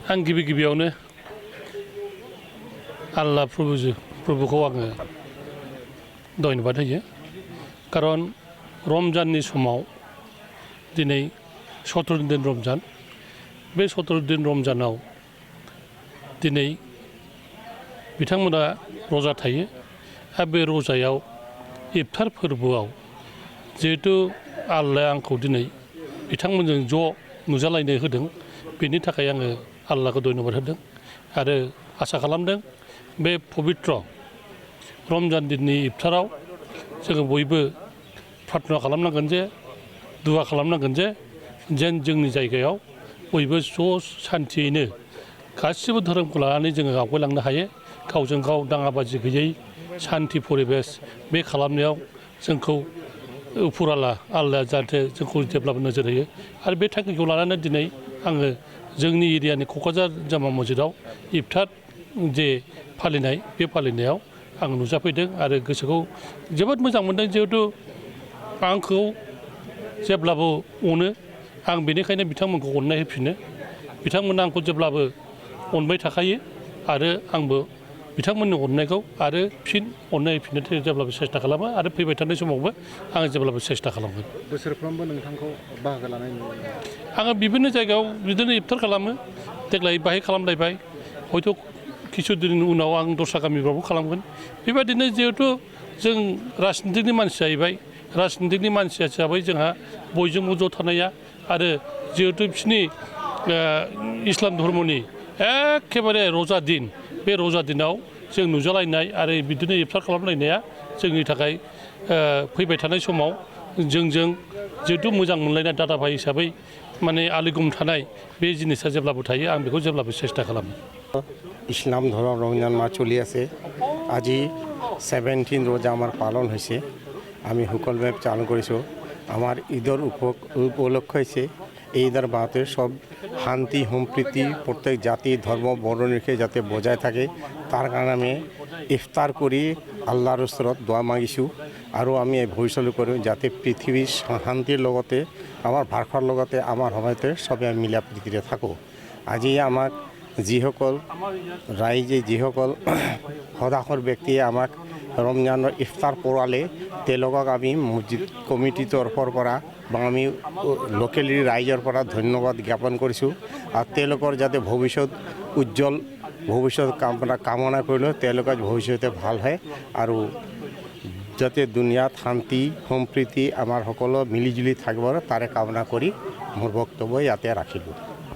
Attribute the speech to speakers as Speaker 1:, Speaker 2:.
Speaker 1: आं गिबियावनो आल्लाह प्रभुखौ आङो धन्यबाद होयो कारन रमजाननि समाव दिनै 17 दिन रमजान बे 17 दिन रमजानाव दिनै बिथांमोना रजा थायो आरो बे रजायाव इफ्तार फोरबोआव जिहेतु आल्लाया आंखौ दिनै बिथांमोनजों ज' नुजालायनो होदों बेनि थाखाय आङो आल्लाहखौ धन्यबाद होदों आरो आसा खालामदों बे पबित्र रमजान दिननि इफ्ताराव जोङो बयबो प्रार्थना खालामनांगोन जे दुआ खालामनांगोन जे जेन जोंनि जायगायाव बयबो ज' शान्तियैनो गासिबो धोरोमखौ लानानै जोङो आवगायलांनो हायो गावजों गाव दाङाबाजि गैयै शान्ति परिबेस बे खालामनायाव जोंखौ उपराला आल्लाया जाहाथे जोंखौ जेब्लाबो नोजोर होयो आरो बे थांखिखौ लानानै दिनै आङो जोंनि एरियानि क'क्राझार जामा मस्जिदाव इफ्तार जे फालिनाय बे फालिनायाव आं नुजाफैदों आरो गोसोखौ जोबोद मोजां मोनदों जिहेतु आंखौ जेब्लाबो अनो आं बेनिखायनो बिथांमोनखौ अननाय होफिनो बिथांमोना आंखौ जेब्लाबो अनबाय थाखायो आरो आंबो बिथांमोननि अननायखौ आरो फिन अननाय होफिननो थाखाय जेब्लाबो सेस्था खालामो आरो फैबाय थानाय समावबो आङो जेब्लाबो सेस्था खालामगोन
Speaker 2: बोसोरफ्रोमबो नोंथांखौ बाहागो लानाय नुयो
Speaker 1: आङो बिभिन्न जायगायाव बिदिनो इफ्तार खालामो देग्लाय बाहाय खालामलायबाय हयथ' किसु दिननि उनाव आं दस्रा गामिफ्रावबो खालामगोन बेबादिनो जिहेतु जों राजनितिकनि मानसि जाहैबाय राजनितिकनि मानसि हिसाबै जोंहा बयजोंबो ज' थानाया आरो जिहेतु बिसोरनि इस्लाम धर्मनि एखेबारे रजा दिन बे रजा दिनाव जों नुजालायनाय आरो बिदिनो इफ्तार खालामलायनाया जोंनि थाखाय फैबाय थानाय समाव जोंजों जिहेतु मोजां मोनलायनाय दादा भाई हिसाबै माने आलिगुम थानाय बे जिनिसा जेब्लाबो थायो आं बेखौ जेब्लाबो सेस्था खालामो
Speaker 3: ইছলাম ধৰ্ম ৰমজান মাহ চলি আছে আজি 17 ৰোজা আমাৰ পালন হৈছে আমি সকলোৱে পালন কৰিছোঁ আমাৰ ঈদৰ উপলক্ষ হৈছে ঈদৰ মাহতে সব শান্তি সম্প্ৰীতি প্ৰত্যেক জাতি ধৰ্ম বৰ্ণনিৰ্বিশেষে যাতে বজাই থাকে তাৰ কাৰণে আমি ইফতাৰ কৰি আল্লাহৰ ওচৰত দোৱা মাগিছোঁ আৰু আমি ভৱিষ্যলৈ কৰোঁ যাতে পৃথিৱীৰ শান্তিৰ লগতে আমাৰ ভাৰতৰ লগতে আমাৰ সময়তে সবে মিলা প্ৰীতিৰে থাকোঁ আজি আমাক যিসকল ৰাইজে যিসকল সদাশৰ ব্যক্তিয়ে আমাক ৰমজানৰ ইফতাৰ কৰালে তেওঁলোকক আমি মছজিদ কমিটিৰ তৰফৰ পৰা বা আমি লোকেল ৰাইজৰ পৰা ধন্যবাদ জ্ঞাপন কৰিছোঁ আৰু তেওঁলোকৰ যাতে ভৱিষ্যত উজ্জ্বল ভৱিষ্যত কামনা কৰিলোঁ তেওঁলোকৰ ভৱিষ্যতে ভাল হয় আৰু যাতে দুনিয়াত শান্তি সম্প্ৰীতি আমাৰ সকলো মিলিজুলি থাকিব তাৰে কামনা কৰি মোৰ বক্তব্য ইয়াতে ৰাখিলোঁ